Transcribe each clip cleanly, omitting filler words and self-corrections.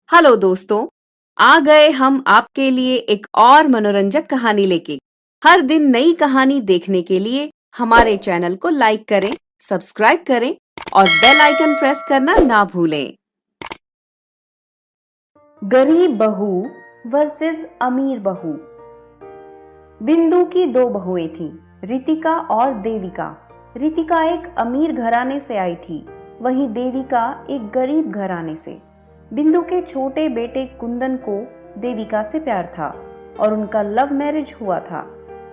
Hello दोस्तों, आ गए हम आपके लिए एक और मनोरंजक कहानी लेके। हर दिन नई कहानी देखने के लिए हमारे चैनल को लाइक करें, सब्सक्राइब करें और बेल आइकन प्रेस करना ना भूलें। गरीब बहू वर्सेस अमीर बहू। बिंदु की दो बहुएं थीं, रितिका और देविका। रितिका एक अमीर घराने से आई थी, वहीं देविका एक गरीब घराने से। बिंदु के छोटे बेटे कुंदन को देविका से प्यार था और उनका लव मैरिज हुआ था।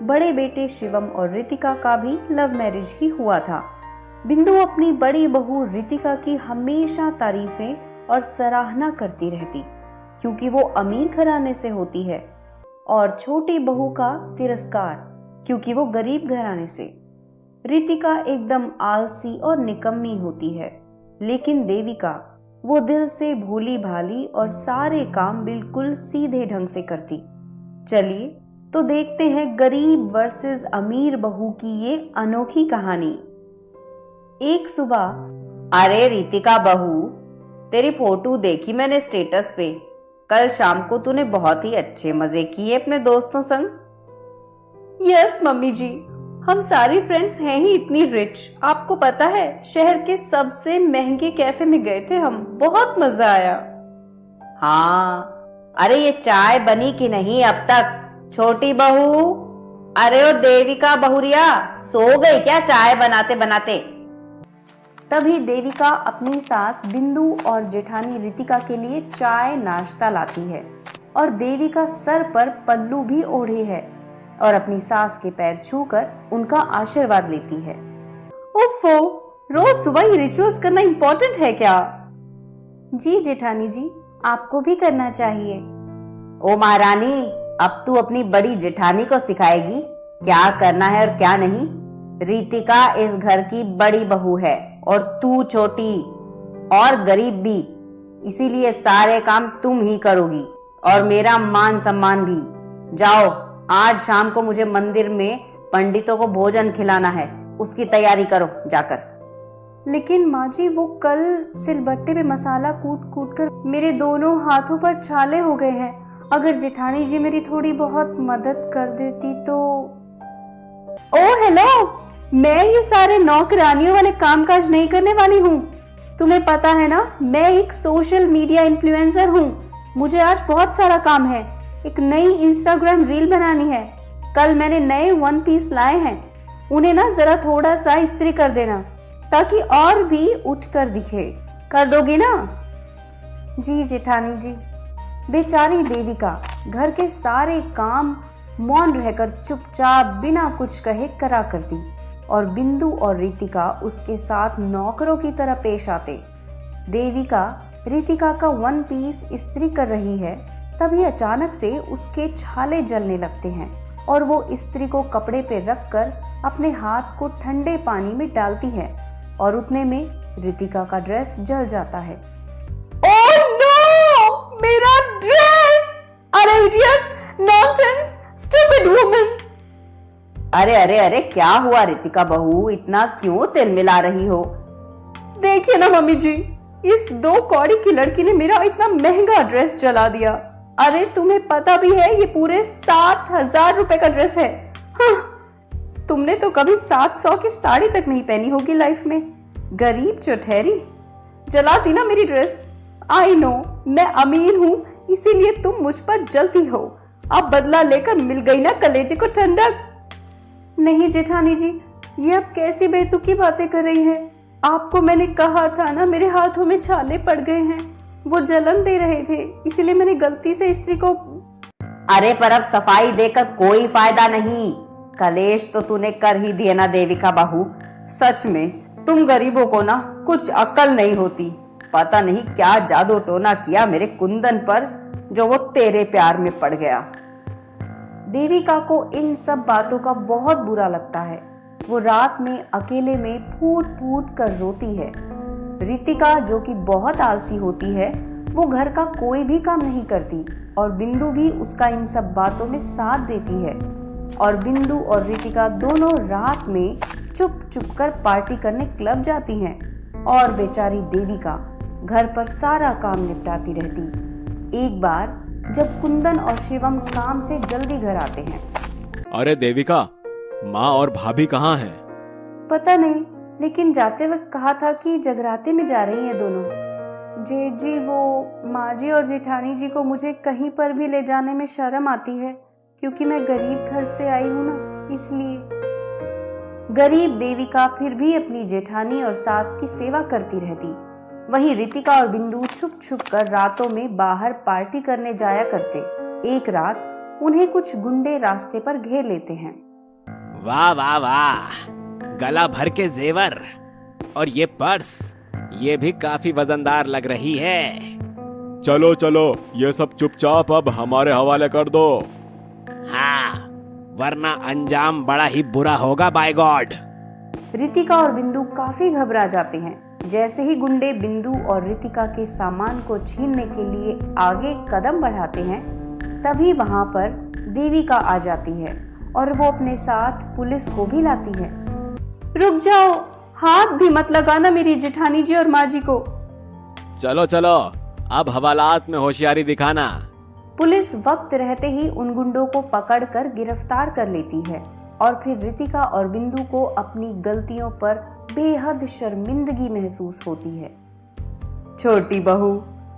बड़े बेटे शिवम और रितिका का भी लव मैरिज ही हुआ था। बिंदु अपनी बड़ी बहू रितिका की हमेशा तारीफें और सराहना करती रहती, क्योंकि वो अमीर घराने से होती है, और छोटी बहू का तिरस्कार, क्योंकि वो गरीब घराने से। रितिका एकदम आलसी और निकम्मी होती है, लेकिन देविका वो दिल से भोली भाली और सारे काम बिल्कुल सीधे ढंग से करती। चलिए तो देखते हैं गरीब वर्सेस अमीर बहू की ये अनोखी कहानी। एक सुबह, अरे रितिका बहू, तेरी फोटो देखी मैंने स्टेटस पे। कल शाम को तूने बहुत ही अच्छे मजे किए अपने दोस्तों संग। यस मम्मी जी, हम सारी फ्रेंड्स हैं ही इतनी रिच। आपको पता है, शहर के सबसे महंगे कैफे में गए थे हम, बहुत मजा आया। हाँ, अरे ये चाय बनी कि नहीं अब तक? छोटी बहू, अरे ओ देविका बहुरिया, सो गई क्या चाय बनाते बनाते? तभी देविका अपनी सास बिंदु और जेठानी रितिका के लिए चाय नाश्ता लाती है, और देविका सर पर पल्लू भी ओढ़े है और अपनी सास के पैर छूकर उनका आशीर्वाद लेती है। ओफो, रोज सुबह ही रिचुअल्स करना इम्पोर्टेंट है क्या? जी जेठानी जी, आपको भी करना चाहिए। ओ महारानी, अब तू अपनी बड़ी जेठानी को सिखाएगी क्या करना है और क्या नहीं। रितिका इस घर की बड़ी बहू है और तू छोटी और गरीब भी, इसीलिए सारे काम तुम ही करोगी और मेरा मान सम्मान भी। जाओ, आज शाम को मुझे मंदिर में पंडितों को भोजन खिलाना है, उसकी तैयारी करो जाकर। लेकिन माँ जी, वो कल सिलबट्टे पे मसाला कूट कूट कर मेरे दोनों हाथों पर छाले हो गए हैं। अगर जेठानी जी मेरी थोड़ी बहुत मदद कर देती तो। ओ हेलो, मैं ये सारे नौकरानियों वाले कामकाज नहीं करने वाली हूँ। तुम्हें पता है ना, मैं एक सोशल मीडिया इन्फ्लुएंसर हूँ। मुझे आज बहुत सारा काम है। एक नई इंस्टाग्राम रील बनानी है। कल मैंने नए वन पीस लाए हैं, उन्हें ना जरा थोड़ा सा इस्त्री कर देना, ताकि और भी उठ कर दिखे। कर दोगी ना? जी जेठानी जी। बेचारी देविका घर के सारे काम मौन रहकर चुपचाप बिना कुछ कहे करा करती, और बिंदु और रितिका उसके साथ नौकरों की तरह पेश आते। देविका रितिका का वन पीस इस्त्री कर रही है, तभी अचानक से उसके छाले जलने लगते हैं और वो इस्त्री को कपड़े पे रखकर अपने हाथ को ठंडे पानी में डालती है, और उतने में रितिका का ड्रेस जल जाता है। ओह नो, मेरा ड्रेस! अरे इडियट, नॉनसेंस, स्टूपिड वुमन! अरे अरे अरे, क्या हुआ रितिका बहू, इतना क्यों तिलमिला रही हो? देखिए ना मम्मी जी, इस दो कौड़ी की लड़की ने मेरा इतना महंगा ड्रेस जला दिया। अरे तुम्हें पता भी है, ये पूरे 7,000 रुपए का ड्रेस है। हाँ, तुमने तो कभी 700 की साड़ी तक नहीं पहनी होगी लाइफ में। गरीब चौठहरी, जला दी ना मेरी ड्रेस। आई नो, मैं अमीर हूँ, इसीलिए तुम मुझ पर जलती हो। अब बदला लेकर मिल गई ना कलेजे को ठंडक। नहीं जेठानी जी, ये अब कैसी बेतुकी बातें कर रही हैं? आपको मैंने कहा था ना, मेरे हाथों में छाले पड़ गए हैं, वो जलन दे रहे थे, इसीलिए मैंने गलती से इस्त्री को। अरे पर अब सफाई देकर कोई फायदा नहीं, कलेश तो तूने कर ही दिए ना देविका बहू। सच में तुम गरीबों को ना कुछ अक्ल नहीं होती। पता नहीं क्या जादू टोना किया मेरे कुंदन पर, जो वो तेरे प्यार में पड़ गया। देविका को इन सब बातों का बहुत बुरा लगता है। वो रात में अकेले में फूट फूट कर रोती है। रितिका, जो कि बहुत आलसी होती है, वो घर का कोई भी काम नहीं करती, और बिंदु भी उसका इन सब बातों में साथ देती है। और बिंदु और रितिका दोनों रात में चुप चुप कर पार्टी करने क्लब जाती हैं, और बेचारी देविका घर पर सारा काम निपटाती रहती। एक बार जब कुंदन और शिवम काम से जल्दी घर आते हैं। अरे देविका, माँ और भाभी कहाँ हैं? पता नहीं, लेकिन जाते वक्त कहा था कि जगराते में जा रही हैं दोनों। जेठ जी, वो माँ जी और जेठानी जी को मुझे कहीं पर भी ले जाने में शर्म आती है, क्योंकि मैं गरीब घर से आई हूँ ना, इसलिए। गरीब देविका फिर भी अपनी जेठानी और सास की सेवा करती रहती। वहीं रितिका और बिंदु छुप छुप कर रातों में बाहर पार्टी करने जाया करते। एक रात उन्हें कुछ गुंडे रास्ते पर घेर लेते हैं। वाह वाह वाह, गला भर के जेवर और ये पर्स, ये भी काफी वजनदार लग रही है। चलो चलो, ये सब चुपचाप अब हमारे हवाले कर दो। हाँ, वरना अंजाम बड़ा ही बुरा होगा, बाय गॉड। रितिका और बिंदु काफी घबरा जाते हैं। जैसे ही गुंडे बिंदु और रितिका के सामान को छीनने के लिए आगे कदम बढ़ाते हैं, तभी वहां पर देविका आ जाती है और वो अपने साथ पुलिस को भी लाती है। रुक जाओ, हाथ भी मत लगाना मेरी जेठानी जी और माँ जी को। चलो चलो, अब हवालात में होशियारी दिखाना। पुलिस वक्त रहते ही उन गुंडों को पकड़कर गिरफ्तार कर लेती है और फिर रितिका और बिंदु को अपनी गलतियों पर बेहद शर्मिंदगी महसूस होती है। छोटी बहू,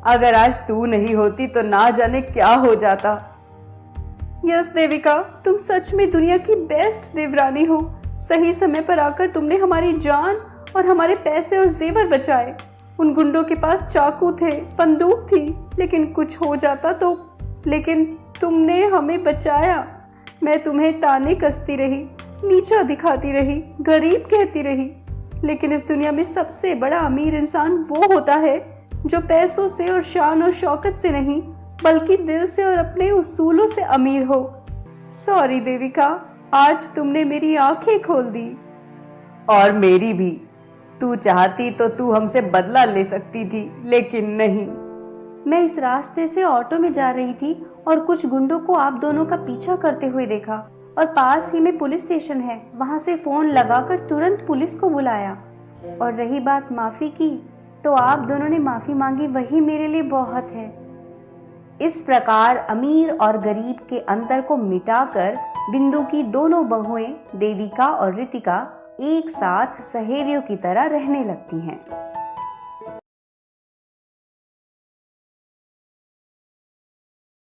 अगर आज तू नहीं होती तो ना जाने क्या हो जाता। यस देविका, तुम सच में दुनिया की बेस्ट देवरानी हो। सही समय पर आकर तुमने हमारी जान और हमारे पैसे और जेवर बचाए। उन गुंडों के पास चाकू थे, बंदूक थी, लेकिन कुछ हो जाता तो, लेकिन तुमने हमें बचाया। मैं तुम्हें ताने कसती रही, नीचा दिखाती रही, गरीब कहती रही, लेकिन इस दुनिया में सबसे बड़ा अमीर इंसान वो होता है जो पैसों से और शान और शौकत से नहीं, बल्कि दिल से और अपने उसूलों से अमीर हो। सॉरी देविका, आज तुमने मेरी आंखें खोल दी। और मेरी भी। तू चाहती तो तू हमसे बदला ले सकती थी, लेकिन नहीं। मैं इस रास्ते से ऑटो में जा रही थी और कुछ गुंडों को आप दोनों का पीछा करते हुए देखा, और पास ही में पुलिस स्टेशन है, वहां से फोन लगाकर तुरंत पुलिस को बुलाया। और रही बात माफी की, तो आप दोनों ने माफी मांगी, वही मेरे लिए बहुत है। इस प्रकार अमीर और गरीब के अंतर को मिटाकर बिंदु की दोनों बहुएं देविका और रितिका एक साथ सहेलियों की तरह रहने लगती हैं।